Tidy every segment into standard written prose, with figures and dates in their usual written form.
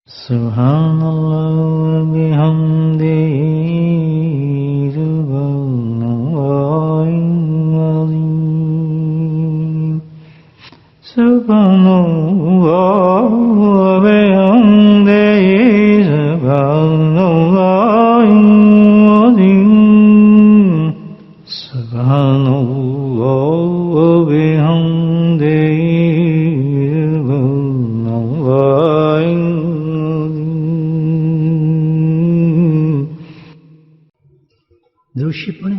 Subhanallah bihamdihi subhanallahil azim. Subhanallah bihamdihi subhanallahil azim. Subhanallah bihamdihi subhanallahil दृश्य पढ़े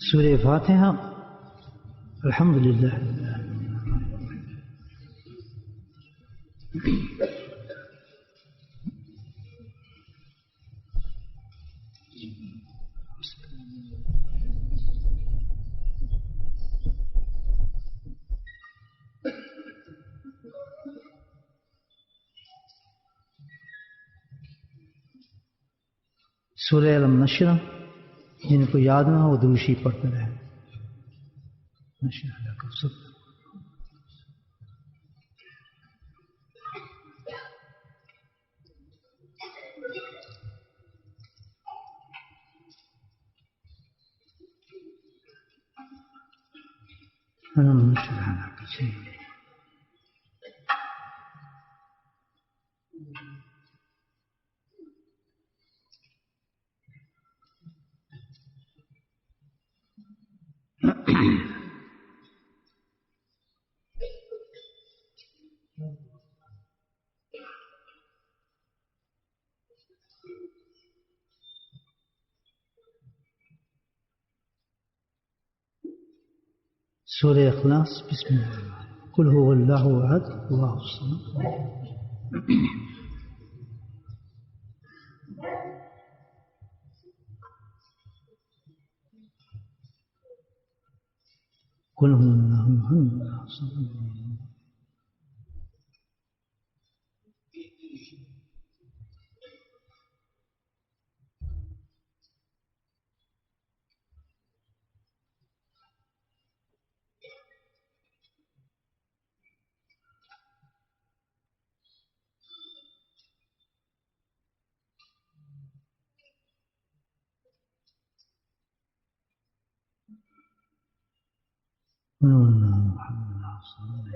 सूरह फातिहा अल्हम्दुलिल्लाह सूरह अलम नशरा जिनको याद ना हो दूसरी पढ़ते रहे नशरा का सब अलम नशरा का सही सूरह इखलास बिस्मिल्लाह कुल हुवल्लाहु अहद अल्लाहु समद कुल हुवल्लाहु अहद अल्लाहु समद कुल हुवल्लाहु अहद अल्लाहु समद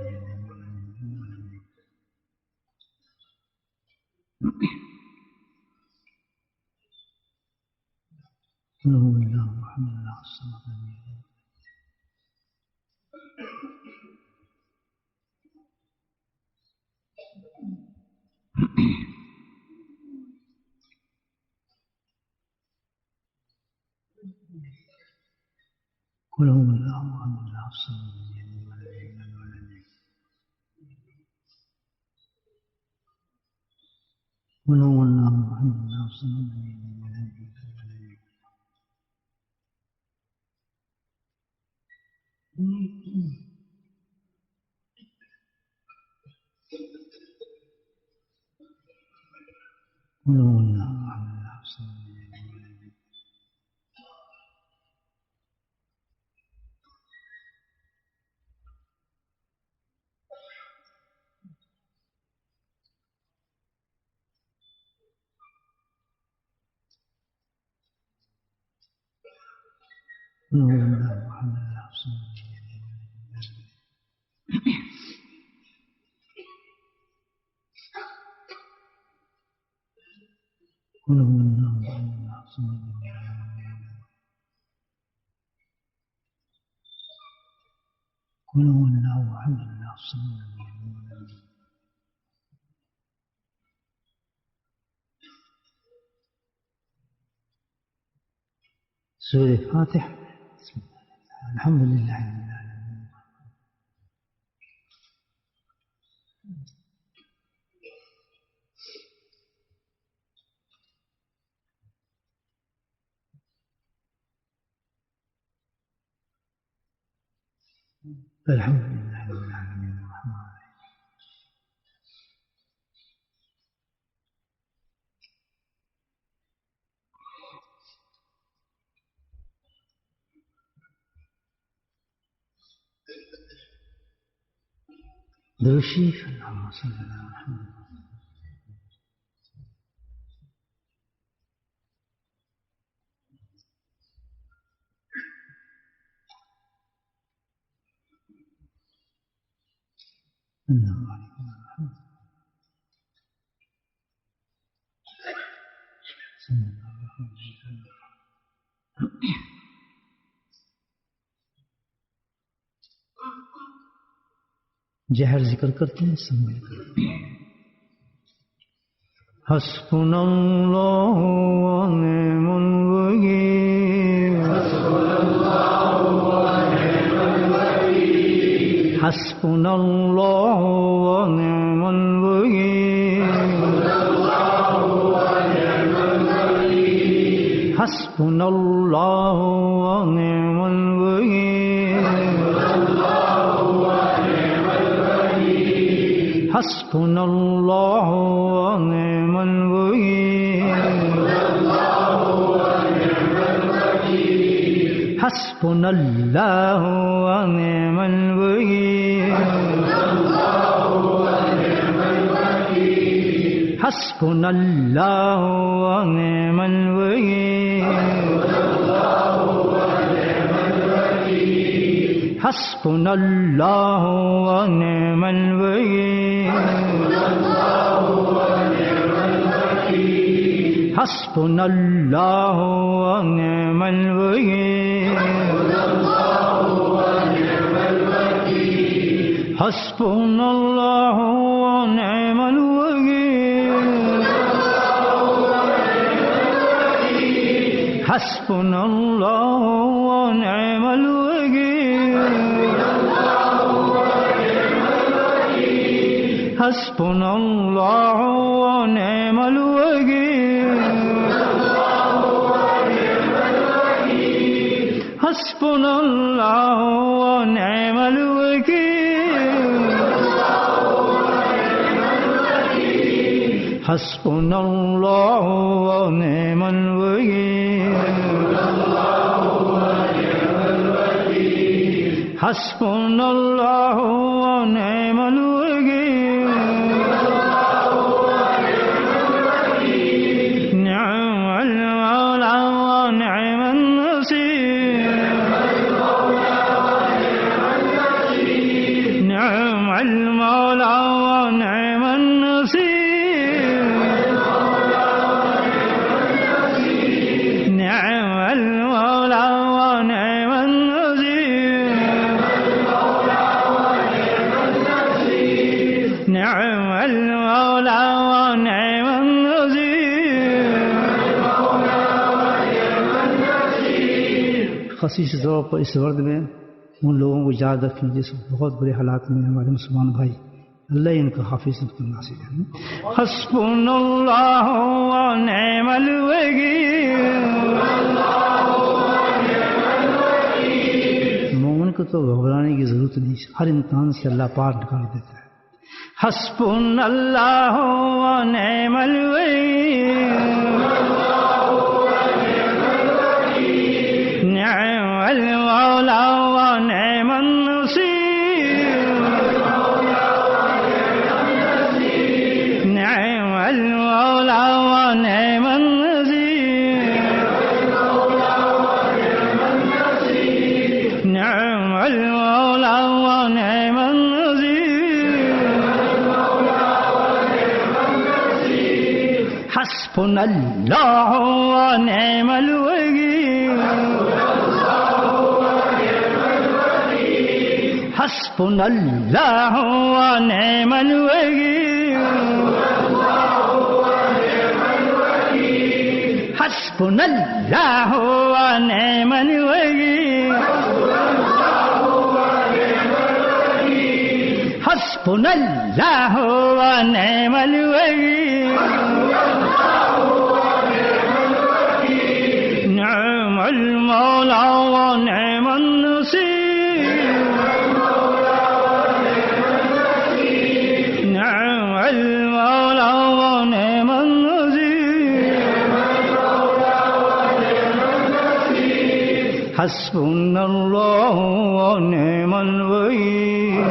कुल हुवल्लाहु अहद अल्लाहु समद कुल हुवल्लाहु अहद अल्लाहु समद कुल हुवल्लाहु अहद अल्लाहु समद कुल हुवल्लाहु अहद अल्लाहु समद कुल हुवल्लाहु अहद अल्लाहु समद कुल हुवल्लाहु अहद अल्लाहु समद कुल हुवल्लाहु अहद अल्लाहु समद सूरह फातिहा अल्हम्दुलिल्लाह रब्बिल आलमीन الحمد لله رب العالمين الرحمن درود شریف اللهم صل علی محمد. जहर जिक्र करते हैं संभल कर. हस्बुनल्लाहु व निअमल वकील. हस्बुनल्लाहु व निअमल वकील. हस्बुनल्लाहु व निअमल वकील. हस्बुनल्लाहु व निअमल वकील. हस्बुनल्लाहु व निअमल वकील. हस्बुनल्लाहु व निअमल वकील. हस्बुनल्लाहु व निअमल वकील. हस्बुनल्लाहु व निअमल वकील. हस्बुनल्लाहु व निअमल वकील. हस्बुनल्लाहु व निअमल वकील. हस्बुनल्लाहु व निअमल वकील. हस्बुनल्लाहु व निअमल वकील. हस्बुनल्लाहु व निअमल वकील. हस्बुनल्लाहु व निअमल वकील. निअमल मौला व निअमन नसीर. निअमल मौला व निअमन नसीर. निअमल मौला व निअमन नसीर. निअमल मौला व निअमन नसीर. खसीस तौर पर इस वर्द में उन लोगों को याद रखें जिस बहुत बुरे हालात में हमारे मुसलमान भाई, अल्लाह इनका हाफिज नासिर है. हस्बुनल्लाहु व निअमल वकील. मोमिन को तो घबराने की जरूरत नहीं, हर इम्तिहान से अल्लाह पार निकाल देता है. हस्बुनल्लाहु व निअमल वकील. निअमल मौला व निअमन नसीर. निअमल मौला व निअमन नसीर. निअमल मौला व निअमन नसीर. हस्बुनल्लाहु व निअमल वकील. हस्बुनल्लाहु व निअमल वकील. हस्बुनल्लाहु व निअमल वकील. हस्बुनल्लाहु व निअमल वकील. निअमल मौला व निअमन नसीर. निअमल मौला व निअमन नसीर. हस्बुनल्लाहु व निअमल वकील.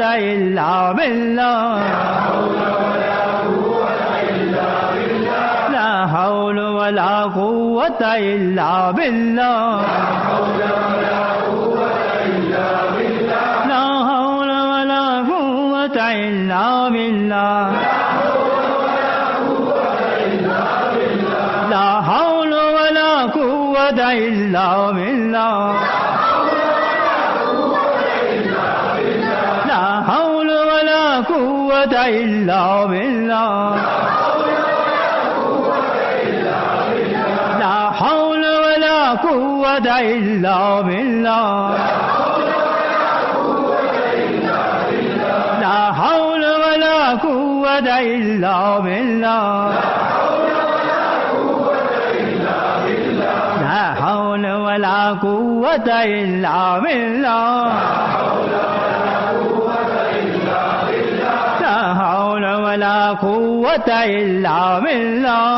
إلا بالله لا حول ولا قوة إلا بالله لا حول ولا قوة إلا بالله لا حول ولا قوة إلا بالله لا حول ولا قوة إلا بالله لا حول ولا قوة إلا بالله لا حول ولا قوة إلا بالله لا حول ولا قوة إلا بالله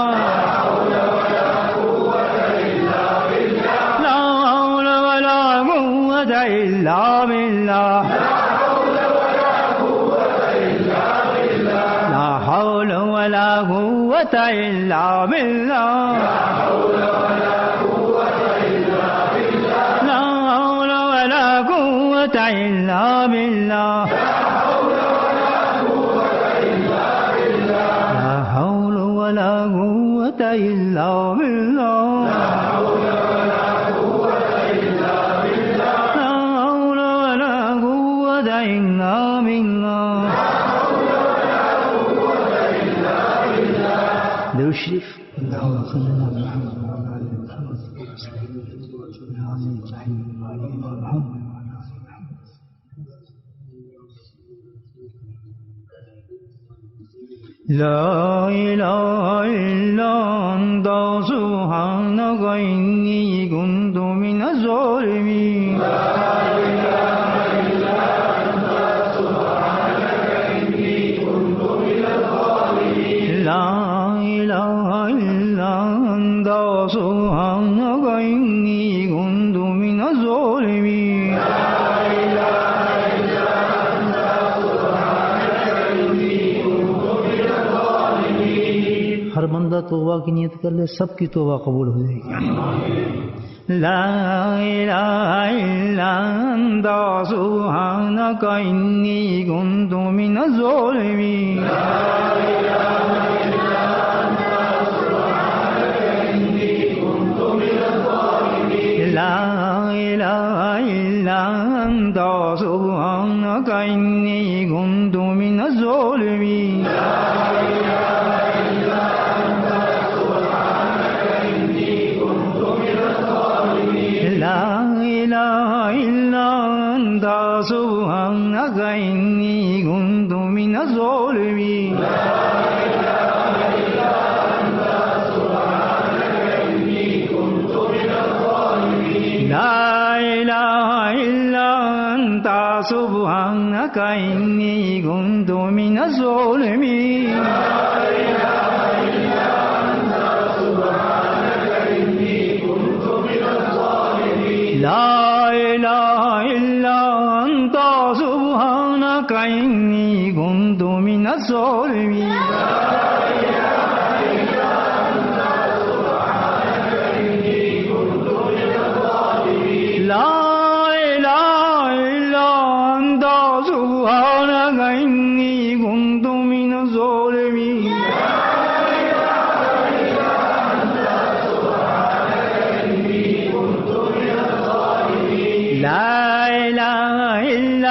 لا حول ولا قوة إلا بالله لا حول ولا قوة إلا بالله لا حول ولا قوة إلا بالله لا حول ولا قوة إلا بالله لا حول ولا قوة إلا بالله لا حول ولا قوة إلا بالله درود الشريف اللهم صل على محمد وعلى آل محمد لا إله إلا أنت سبحانك إني كنت من الظالمين لا إله إلا أنت سبحانك إني كنت من الظالمين لا إله إلا أنت سبحانك إني كنت من الظالمين हर बंदा तौबा की नियत कर ले, सबकी तौबा कबूल हो जाएगी। ला इलाहा इल्ला अंता सुब्हानका इन्नी कुन्तु मिनज़ ज़ालिमीन ला इलाहा इल्ला अंता सुब्हानका इन्नी कुन्तु मिनज़ ज़ालिमीन لا إله إلا أنت سبحانك إني كنت من الظالمين لا إله إلا أنت سبحانك إني كنت من الظالمين لا إله إلا أنت سبحانك إني كنت من الظالمين لا إله إلا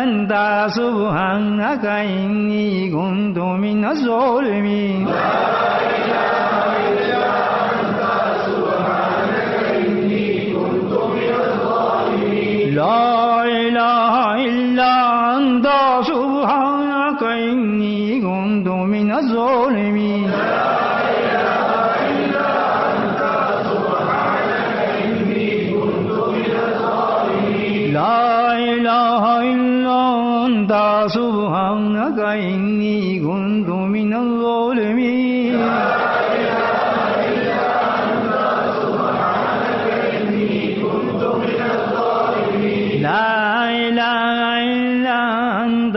أنت سبحانك إني كنت من الظالمين لا إله إلا أنت سبحانك إني كنت من الظالمين لا إله إلا أنت سبحانك إني كنت من الظالمين لا إله إلا أنت سبحانك إني كنت من الظالمين لا إله إلا أنت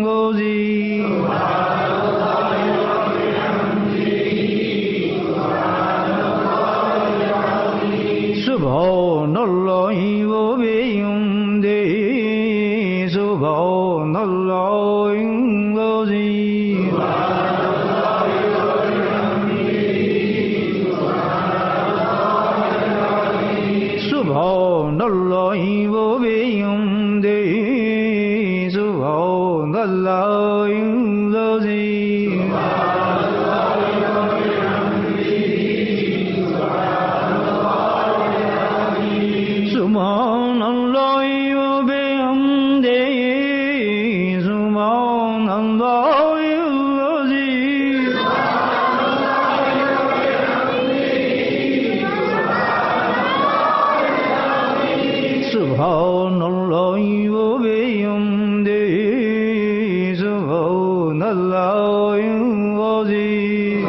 العظيم سبحان الله وبحمده سبحان الله العظيم سبحان الله وبحمده سبحان الله العظيم سبحان الله وبحمده سبحان الله العظيم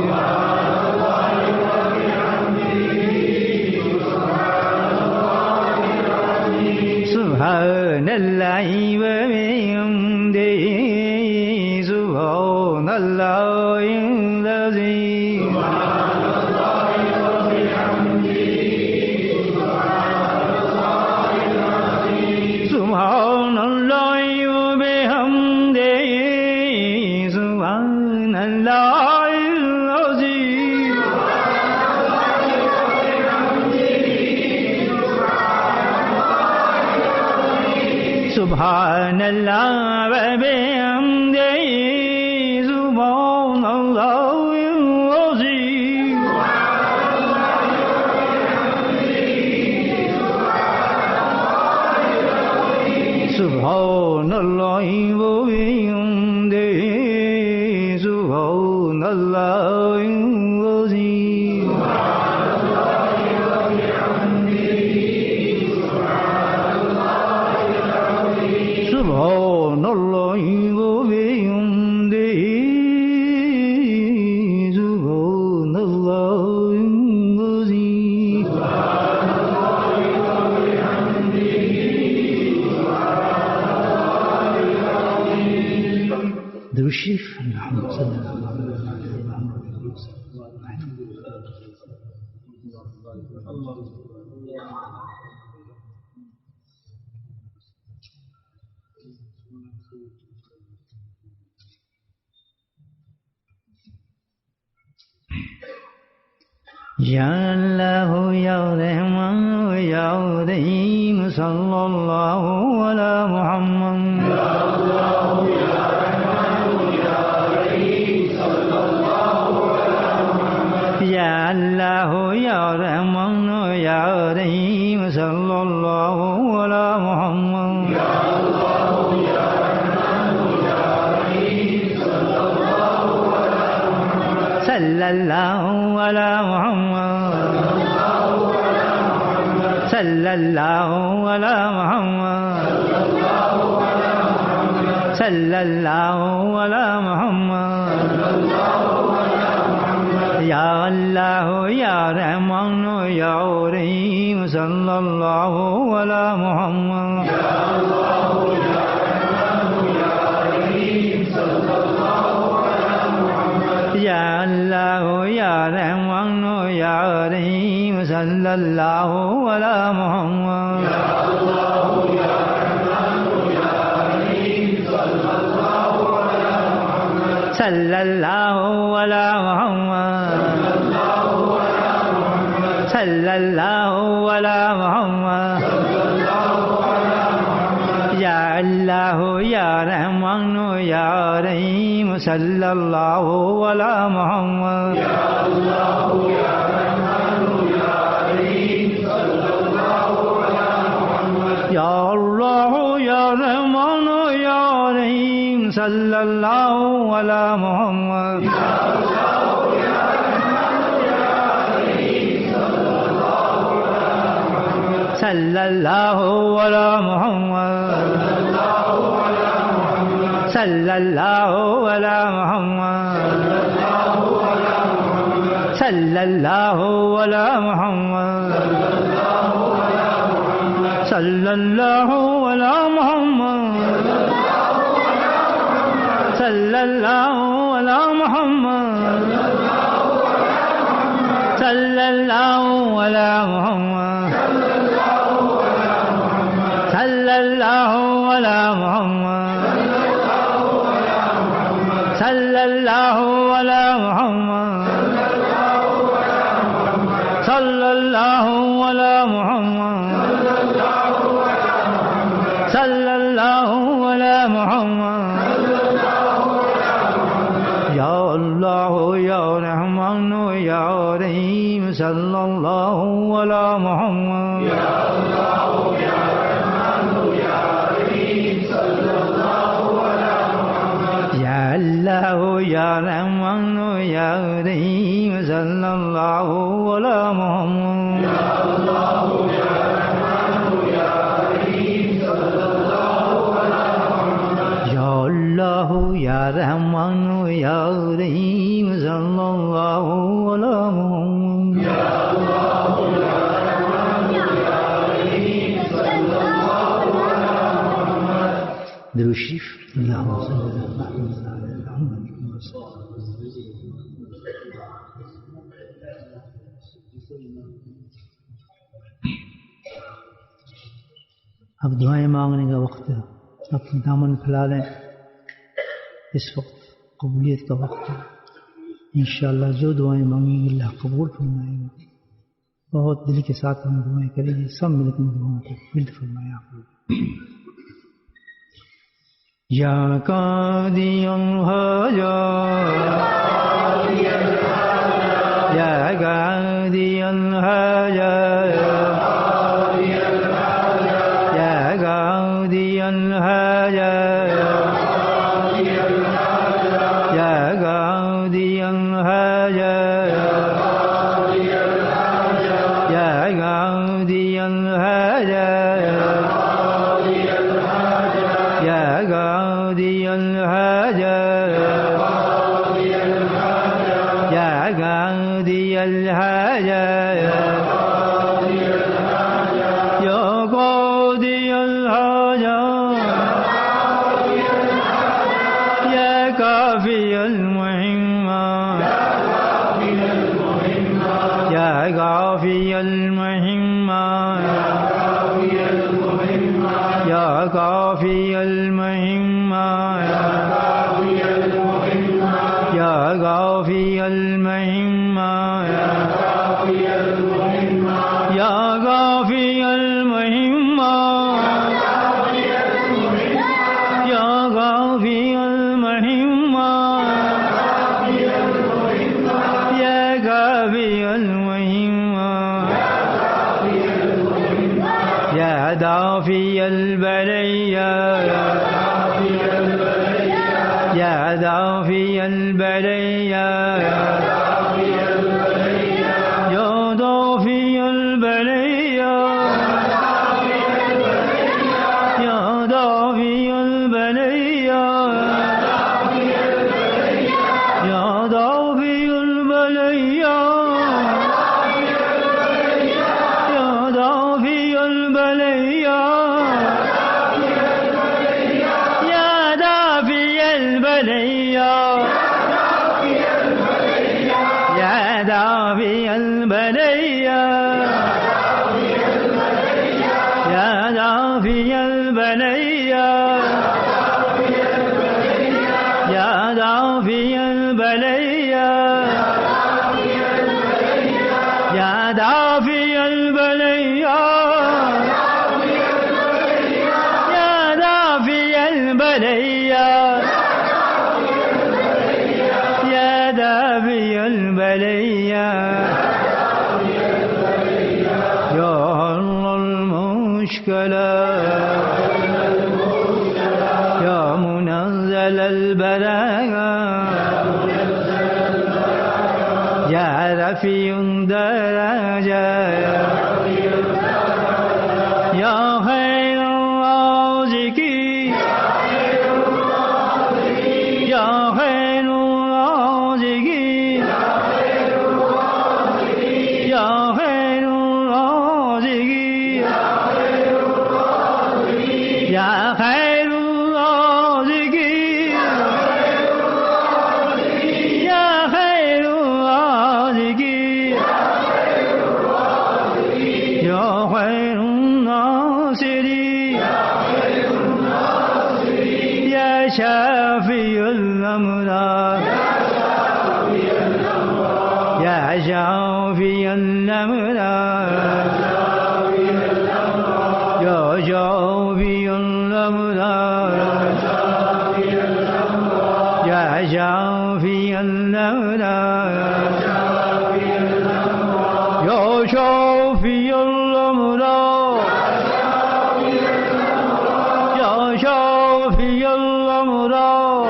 سبحان الله وبحمده سبحان الله العظيم سبحان الله وبحمده سبحان الله العظيم سبحان الله وبحمده سبحان الله العظيم سبحان الله وبحمده سبحان الله العظيم سبحان الله وبحمده سبحان الله العظيم درود الشريف محمد صلى الله عليه يا الله يا رحمن يا رحيم صلى الله على محمد يا الله يا رحمن يا رحيم صلى الله على محمد يا الله يا رحمن يا رحيم صلى الله على محمد يا الله يا رحمن يا رحيم صلى الله على محمد صلى الله على محمد صلى الله على محمد صلى الله على محمد يا الله يا رحمن يا رحيم صلى الله على محمد يا الله يا رحمن يا رحيم صلى الله على محمد يا الله يا رحمن يا رحيم صلى الله على محمد يا الله يا رحمن يا رحيم صلى الله على محمد صلى الله على محمد صلى الله على محمد يا الله يا رحمن يا رحيم صلى الله على محمد يا الله يا رحمن يا رحيم صلى الله على محمد يا الله يا رحمن يا رحيم صلى الله على محمد يا الله يا رحمن يا رحيم صلى الله على محمد صلى الله على محمد صلى الله على محمد صلى الله على محمد صلى الله على محمد صلى الله على محمد صلى الله على محمد صلى الله على محمد صلى الله على محمد صلى الله على محمد صلى الله على محمد يا الله يا رحمن يا رحيم صلى الله على محمد يا الله يا رحمن يا رحيم صلى الله على محمد يا الله يا رحمن يا رحيم صلى الله على محمد يا الله يا رحمن يا رحيم صلى الله على محمد يا الله يا رحمن يا رحيم صلى الله على محمد يا الله يا رحمن يا رحيم صلى الله على محمد درود الشريف اللهم صل على محمد وعلى ال محمد. अब दुआएं मांगने का वक्त है, अपने दामन फैला लें। इस वक्त कबूलियत का वक्त है। इंशाअल्लाह जो दुआएं मांगेंगे अल्लाह कबूल फरमाएगा। बहुत दिल के साथ हम दुआएं करेंगे, सब मिलकर दुआओं को कबूल फरमाए आप लोग। या कादियन हाजा या कादियन हाजा या कादियन हाजा या कादियन हाजा या कादियन हाजा يا قاضي الحاجة يا قاضي الحاجة يا قاضي الحاجة يا كافي المهمة يا كافي المهمة يا كافي المهمة يا كافي المهمة يا كافي المهمة يا كافي المهمة يا كافي المهمة يا دافي البلية يا دافي البلية يا دافي البلية يا دافي البلية يا دافي البلية يا دافي البلية يا دافي البلية يا دافي البلية يا دافي البلية يا دافي البلية يا دافي البلية يا دافي البلية يا دافي البلية يا حل المشكلة يا منزل البلاغة يا رفيع الدرجة يا خير الرازقين يا خير الرازقين يا خير الرازقين يا خير الرازقين يا خير الرازقين الأمراض يا شافي الأمراض يا شافي الأمراض يا شافي الأمراض يا شافي الأمراض يا شافي الأمراض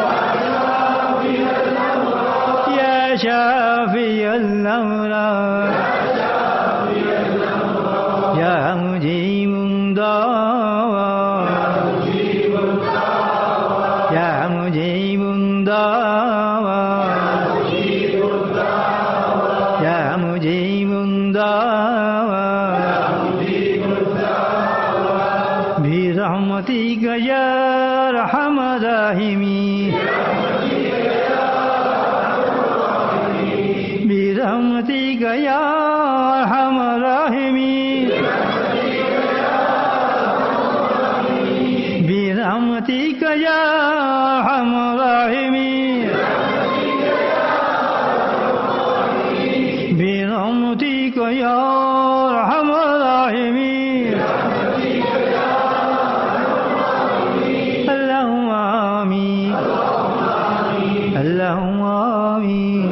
يا شافي الأمراض يا مجيب الدعوى يا مجيب الدعوى يا مجيب الدعوى برحمتك يا أرحم الراحمين برحمتك يا أرحم الراحمين برحمتك يا أرحم الراحمين برحمتك يا أرحم الراحمين اللهم آمين اللهم آمين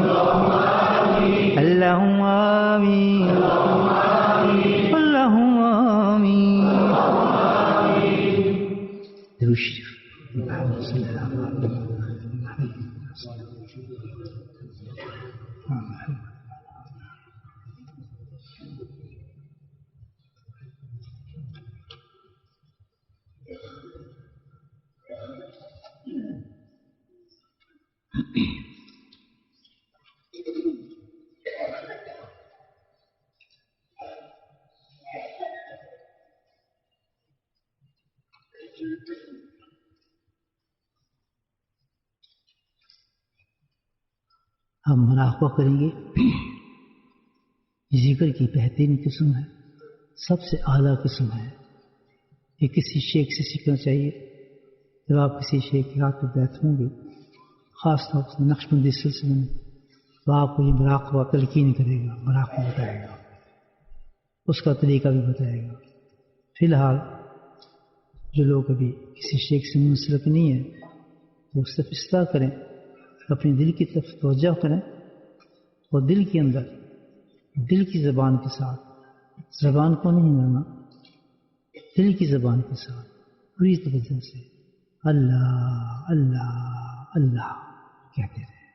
اللهم آمين اللهم آمين درود شریف اللهم صل على محمد हम मुराक़बा करेंगे। जिक्र की बेहतरीन किस्म है, सबसे आला किस्म है। ये किसी शेख से सीखना चाहिए। जब आप किसी शेख के हाथ में बैठ होंगे, ख़ास तौर से नक्शबंदी सिलसिले में, तो आपको ये मुराक़बा तलकीन करेगा, मुराक़बा बताएगा, उसका तरीका भी बताएगा। फ़िलहाल जो लोग अभी किसी शेख से मुंसलिक नहीं है, वो सिर्फ इस तरह करें, अपने दिल की तरफ तवज्जो करें और दिल के अंदर, दिल की ज़बान के साथ, ज़बान को नहीं माना, दिल की ज़बान के साथ पूरी तवज्जो से अल्लाह अल्लाह अल्लाह कहते रहे।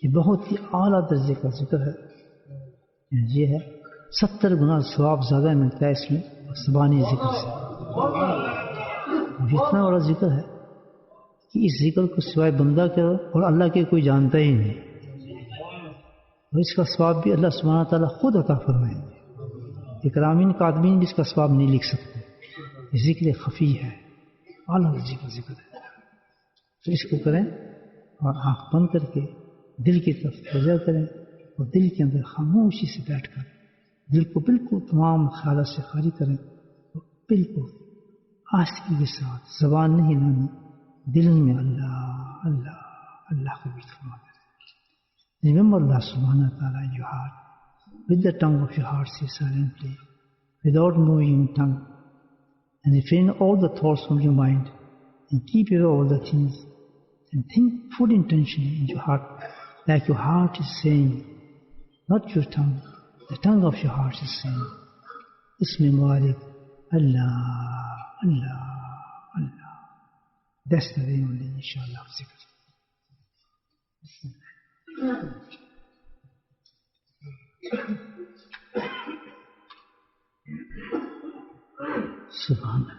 ये बहुत ही आला दर्जे का जिक्र है। ये है 70 गुना सवाब ज़्यादा मिलता है इसमें ज़बानी जिक्र से। इतना बड़ा जिक्र है कि इस जिक्र को सिवाय बंदा के और अल्लाह के कोई जानता ही नहीं, और इसका सवाब भी अल्लाह सुब्हानहू व तआला खुद अता फरमाएंगे। इकरामीन कातमीन भी इसका सवाब नहीं लिख सकते। ये जिक्र खफ़ी है, आला जिक्र है। तो इसको करें और आँख बंद करके दिल की तरफ तवज्जो करें और दिल के अंदर खामोशी से बैठकर दिल को बिल्कुल तमाम ख्यालों से खाली करें और बिल्कुल आस्ती के साथ ज़बान नहीं लानी, दिल में अल्लाह अल्लाह अल्लाह को भी फरमाते हैं। Remember Allah subhanahu wa ta'ala in your heart. With the tongue of your heart say silently, without moving your tongue, and refrain all the thoughts from your mind, and keep away all the things, and think full intentionally in your heart, like your heart is saying, not your tongue. The tongue of your heart is saying, Ismi Malik, Allah, Allah, Allah. That's the way only, inshallah, of zikr. Subhanallah.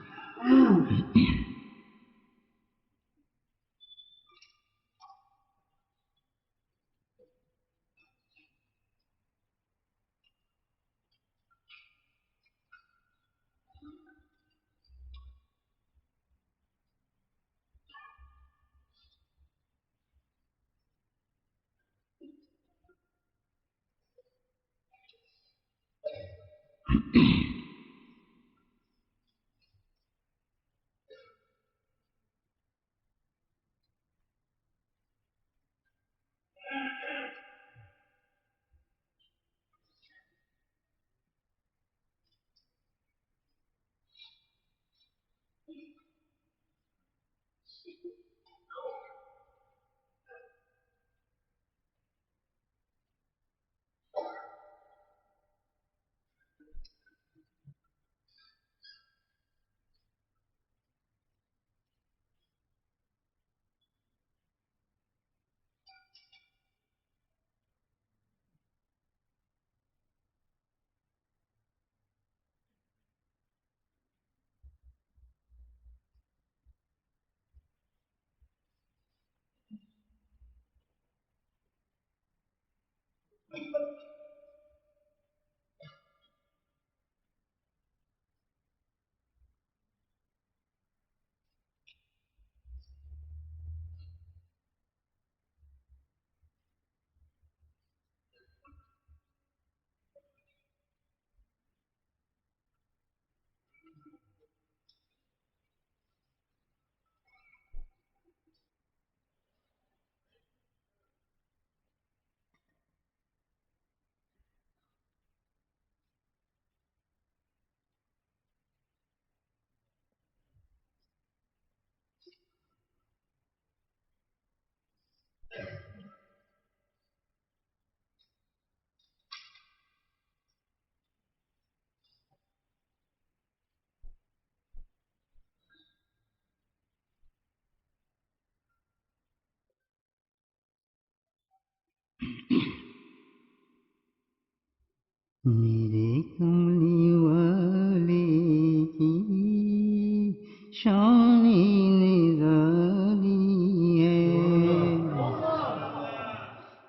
मेरे कमली वाले की शान निराली है,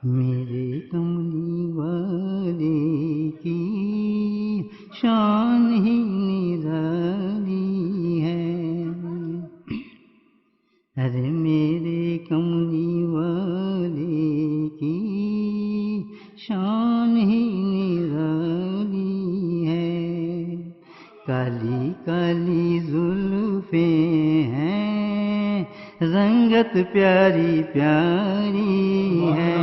मेरे कमली वाले की शान ही निराली है। अरे मेरे कमली वाले की शान ही निराली है। काली काली जुल्फें हैं, रंगत प्यारी प्यारी है।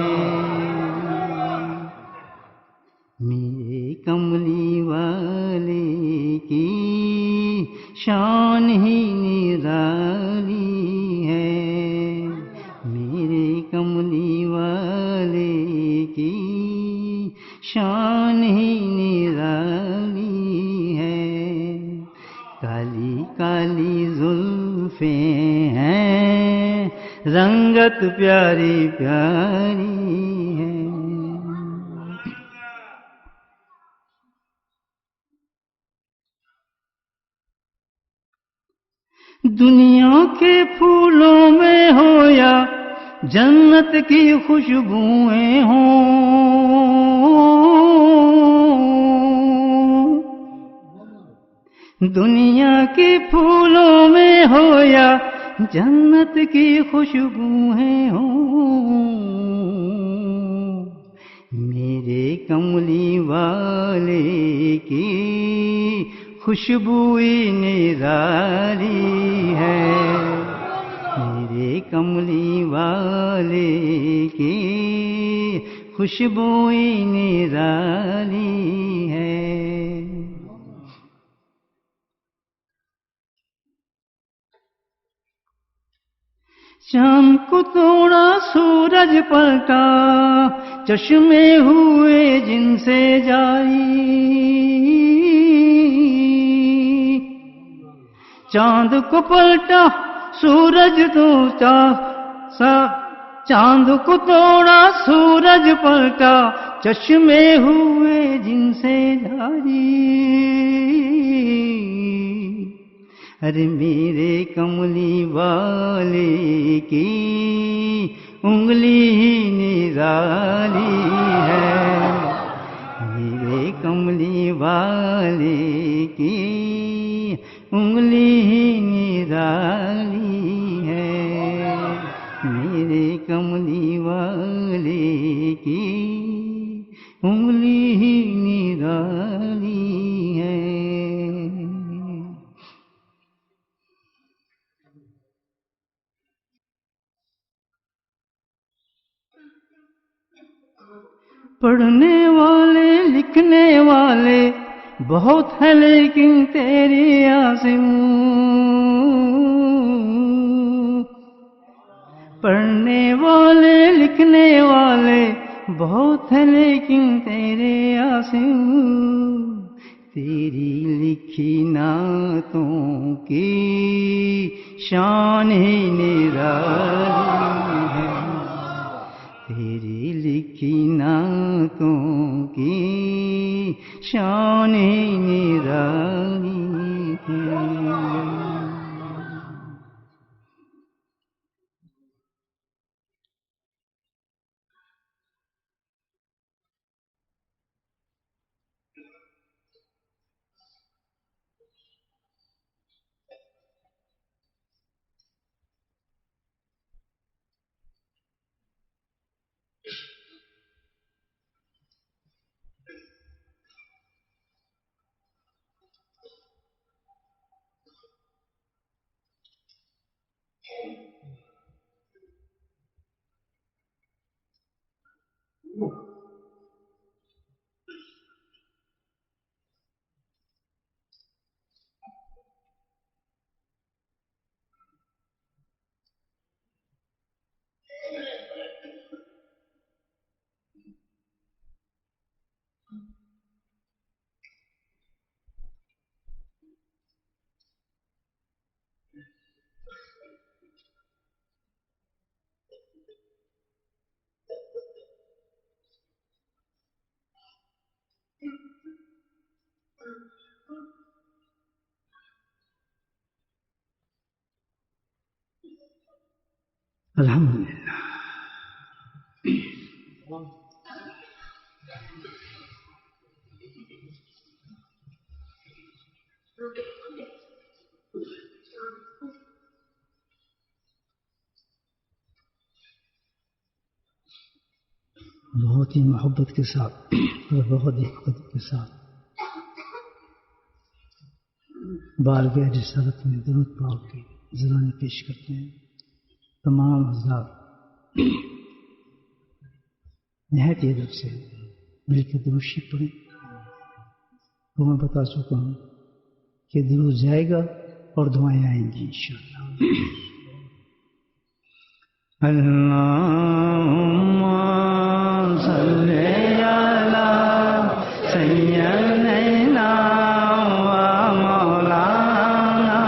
मेरे कमली वाले की शान ही निराली है, मेरे कमली वाले की शान ही निराली है। काली काली जुल्फें हैं, रंगत प्यारी प्यारी है। दुनिया के फूलों में हो या जन्नत की खुशबुएं हों, दुनिया के फूलों में हो या जन्नत की खुशबुएं हों, मेरे कमली वाले की खुशबू निराली है। मेरे कमली वाले की खुशबू निराली है। चांद को तोड़ा सूरज पलटा, चश्मे हुए जिनसे जारी। चांद को पलटा सूरज टूटा सा, चांद को तोड़ा सूरज पलटा, चश्मे हुए जिनसे जारी। अरे मेरे कमली वाले की उंगली ही निराली है, मेरे कमली वाले की उंगली ही निराली है। मेरे कमली वाले की उंगली ही निराली है। पढ़ने वाले लिखने वाले बहुत है, लेकिन तेरी आज़िम। पढ़ने वाले लिखने वाले बहुत है, लेकिन तेरे आज़िम। तेरी लिखी नातों की शान ही निराली है, तेरी लिखी नातों की शान ही निराली है। अल्हम्दुलिल्लाह। बहुत ही मोहब्बत के साथ और बहुत ही कदर के साथ बारगाह रिसालत में दुरूद पाक की ज़राने पेश करते हैं। तमाम हज़रात निहायत अदब से मिलकर दुरूद शरीफ पढ़ें। तो मैं बता चुका हूँ कि दुरूद जाएगा और दुआएं आएंगी इंशाअल्लाह। अल्लाहुम्मा सल्ली अला सय्यिदना व मौलाना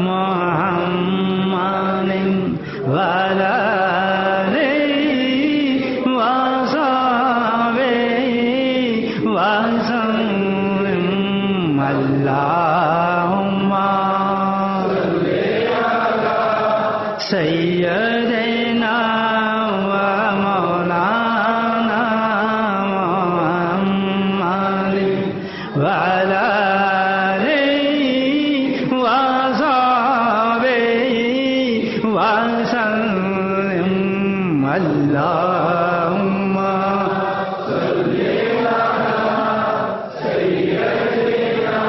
मुहम्मदिन व अला आलिहि व सहबिहि व सल्लिम। अल्लाहुम्मा सल्ली अला सय्यिदना व मौलाना मुहम्मदिन व अला आलिहि व सहबिहि व सल्लिम। अल्लाहुम्मा सल्ली अला सय्यिदना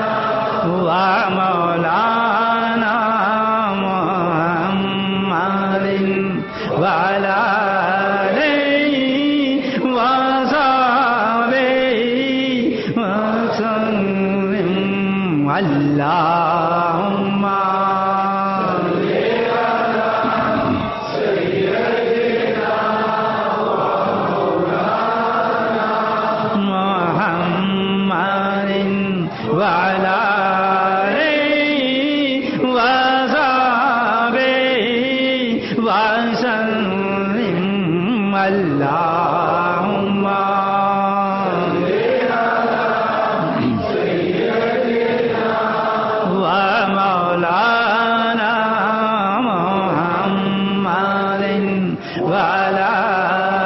व मौलाना मुहम्मदिन व अला आलिहि व सहबिहि व सल्लिम। अल्लाहुम्मा सल्ली अला सय्यिदना मुहम्मदिन व अला आलिहि व सहबिहि व सल्लिम। अल्लाहुम्मा सल्ली अला सय्यिदना व मौलाना मुहम्मदिन व अला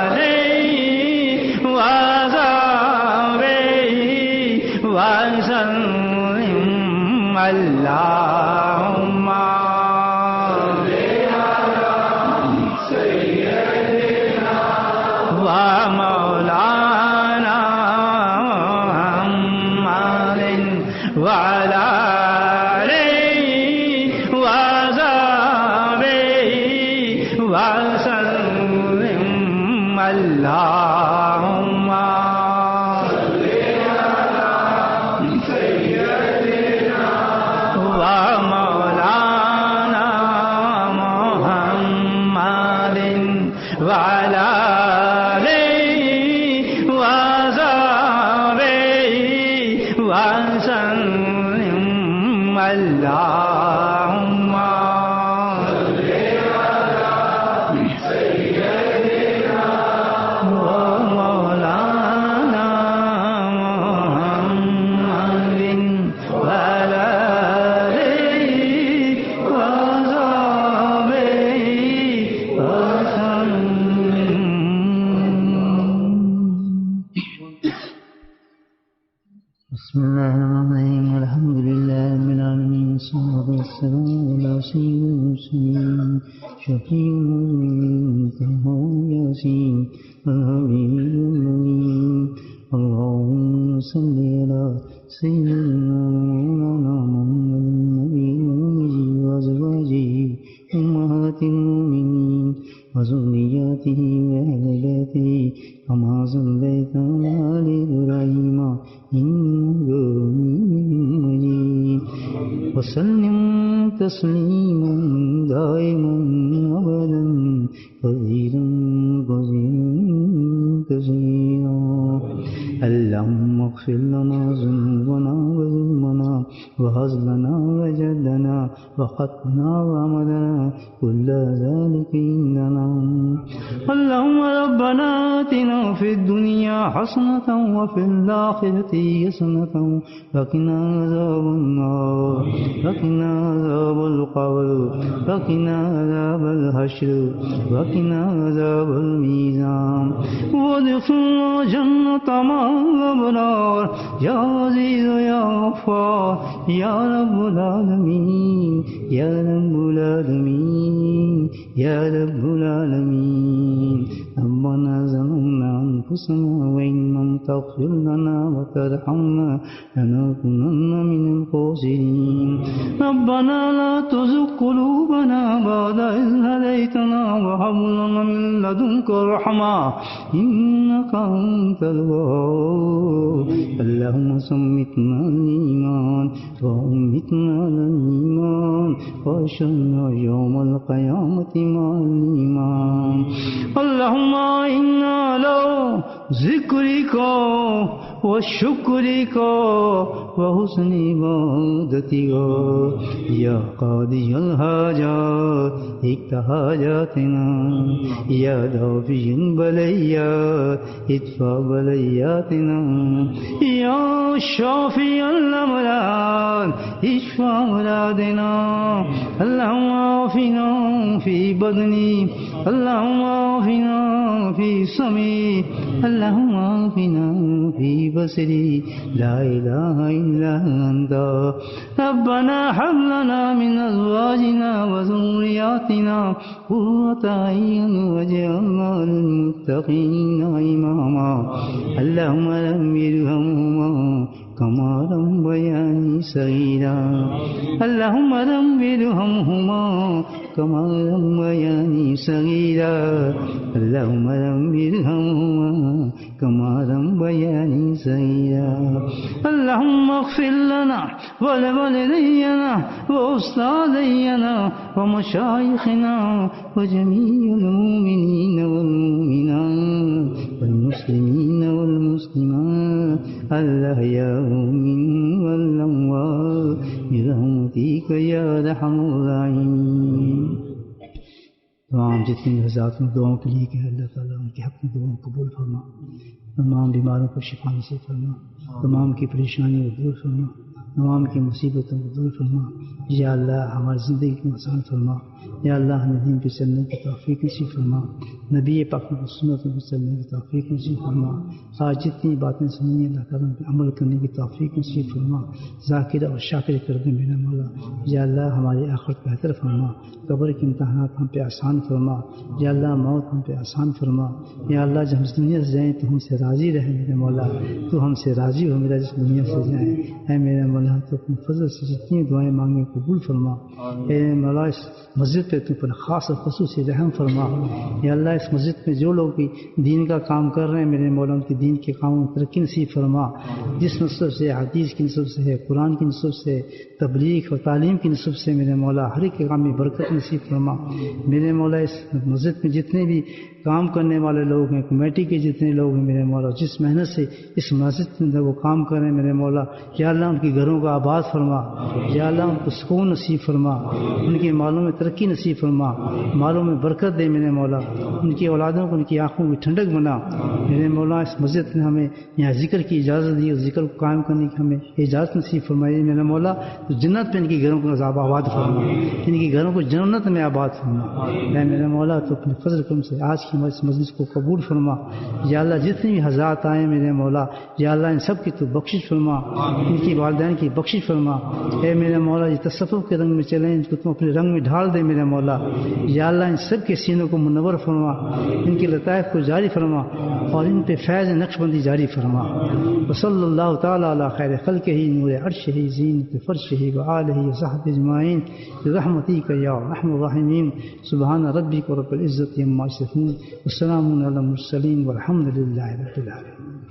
आलिहि व सहबिहि व सल्लिम। अल्लाहुम्मा सल्ली अला सय्यिदना व मौलाना मुहम्मदिन व अला आलिहि व सहबिहि व सल्लिम। अल्लाहुम्मा सल्ली अला सय्यिदना व मौलाना मुहम्मदिन व अला आलिहि व सहबिहि व सल्लिम। अल्लाहुम्मा सल्ली अला सय्यिदना व मौलाना मुहम्मदिन व अला आलिहि व सहबिहि व सल्लिम। बिस्मिल्लाहिर्रहमानिर्रहीम। अल्हम्दुलिल्लाहि रब्बिल आलमीन। सल्लल्लाहु अलैहि वसल्लम अला सय्यिदिल मुरसलीन शफीउल मुज़निबीन तहा यासीन अलहबीबिल अमीन। अल्लाहुम्मा सल्ली अला सय्यिदिना मौलाना मुहम्मदिन नबिय्यिल उम्मी व अज़वाजिहि उम्महातिल मुमिनीन व ज़ुर्रिय्यतिहि व अहलि बैतिहि कमा सल्लैता अला आलि इब्राहीम इन्नका हमीदुम मजीद। वसल्लिम तस्लीमन दाइमन अबदन कसीरन कसीरा। अल्लाहुम्मा इग़फिर लना ज़ुनूबना व ज़ुल्मना وهزلنا وجدنا وخطنا وعملنا كل ذلك عندنا. اللهم ربنا آتنا في الدنيا حسنة وفي الآخرة حسنة وقنا عذاب النار وقنا عذاب القبر وقنا عذاب الحشر وقنا عذاب الميزان وادخلنا جنة مع الأبرار يا عزيز يا غفار يا رب العالمين يا رب العالمين يا رب العالمين. ربنا ظلمنا أنفسنا وإن لم تغفر لنا وترحمنا لنكونن من الخاسرين. ربنا لا تزغ قلوبنا بعد إذ هديتنا وهب لنا من لدنك رحمة إنك أنت الوهاب. اللهم سمتنا الإيمان وأمتنا على الإيمان وأحشرنا يوم القيامة مع الإيمان. اللهم إنا على ذكرك وشكرك وحسن عبادتك يا قاضي الحاجات اقض حاجاتنا يا دافع البليات ادفع بلياتنا يا شافي الأمراض اشفع مرادنا. اللهم عافنا في بدني اللهم عافنا في سمعي اللهم عافنا في بصري لا إله إلا أنت. ربنا هب لنا من أزواجنا وذرياتنا قرة أعين واجعلنا للمتقين إماما. اللهم ارحمهما كما ربياني صغيرا. اللهم ارحمهما كما ربياني صغيرا. اللهم ارحمهما كما ربياني صغيرا. اللهم اغفر لنا ولوالدينا وأستاذينا ومشايخنا وجميع المؤمنين والمؤمنات والمسلمين والمسلمات الأحياء منهم والأموات برحمتك يا أرحم الراحمين. तमाम जितनी हज़रात ने दुआओं के लिए कहा अल्लाह ताला उनके हक़ में दुआओं कबूल फरमा. तमाम बीमारों को शिफा नसीब फरमा. तमाम की परेशानियों को दूर फरमा. तमाम की मुसीबतों को दूर फरमा. या अल्लाह हमारी ज़िंदगी को आसान फरमा. या अल्लाह हमें दीन पे चलने की तौफीक नसीब फरमा. नबी पाक की सुन्नतों पे चलने की तौफीक नसीब फरमा. आज जितनी बातें सुनी अल्लाह ताला पे अमल करने की तौफीक नसीब फरमा. ज़ाकिर और शाकिर कर दे मेरा मौला. या अल्लाह हमारी आखिरत बेहतर फरमा. कब्र के इम्तहानात हम पे आसान फरमा. या अल्लाह मौत हम पे आसान फरमा. या अल्लाह जब हम इस दुनिया से जाएँ तो हमसे राज़ी रहे मेरे मौला. तो हमसे राज़ी हो मेरा जिस दुनिया से जाएँ. ऐ मेरा मौला तो अपने फजल से जितनी दुआएँ मांगे कबूल फरमा. ऐ मौला इस मस्जिद पे तुम पर ख़ास और ख़ुसूसी रहम फरमा. या अल्लाह इस मस्जिद में जो लोग भी दीन का काम कर रहे हैं मेरे मौला उनके दीन के कामों में तरक्की नसीब फरमा. जिस नस्ब से हदीस की नस्ब से है कुरान की नस्ब से तबलीग और तालीम की नस्ब से मेरे मौला हर एक के काम में बरकत नसीब फरमा. मेरे मौला इस मस्जिद में जितने भी काम करने वाले लोग हैं कमेटी के जितने लोग हैं मेरे मौला जिस मेहनत से इस मस्जिद के अंदर वो काम कर रहे हैं मेरे मौला. या अल्लाह उनके घरों का आबाद फरमा. या अल्लाह उनको सुकून नसीब फरमा. उनके मालों में तरक्की नसीब फरमा. मालों में बरकत दे मेरे मौला. उनकी औलादों को उनकी आँखों की ठंडक बना मेरे मौला. इस मस्जिद ने हमें यहाँ जिक्र की इजाज़त दी. उस जिक्र को कायम करने की हमें इजाज़त नसीब फरमाई मेरे मौला. तो जन्नत में इनके घरों को आबाद फरमा. इनके घरों को जन्नत में आबाद फरमा. मैं मेरे मौला तो अपने फजल करम से आज की इस मजलिस को कबूल फरमा. या अल्लाह जितने भी हज़रात आए मेरे मौला या अल्लाह इन सब की तो बख्शिश फरमा. इनकी वालिदैन की बख्शिश फरमा. ए मेरे मौला ये तसव्वुफ़ के रंग में चलें इनको तुम अपने रंग में ढाल दे मेरे मौला. या अल्लाह इन सब के सीनों को मुनव्वर फरमा. इनके लताइफ को जारी फरमा और इन पे फैज़ नक्शबंदी जारी फरमा. वसल्लल्लाहु तआला अला खैर खल्क़िही नूर अर्शिही ज़ीनत फ़र्शिही व आलिही व सहबिही अजमाइन बिरहमतिक या अरहमर राहिमीन. सुब्हान रब्बिक रब्बिल इज़्ज़ति अम्मा यसिफ़ून व सलामुन अलल मुरसलीन वल्हम्दुलिल्लाहि रब्बिल आलमीन.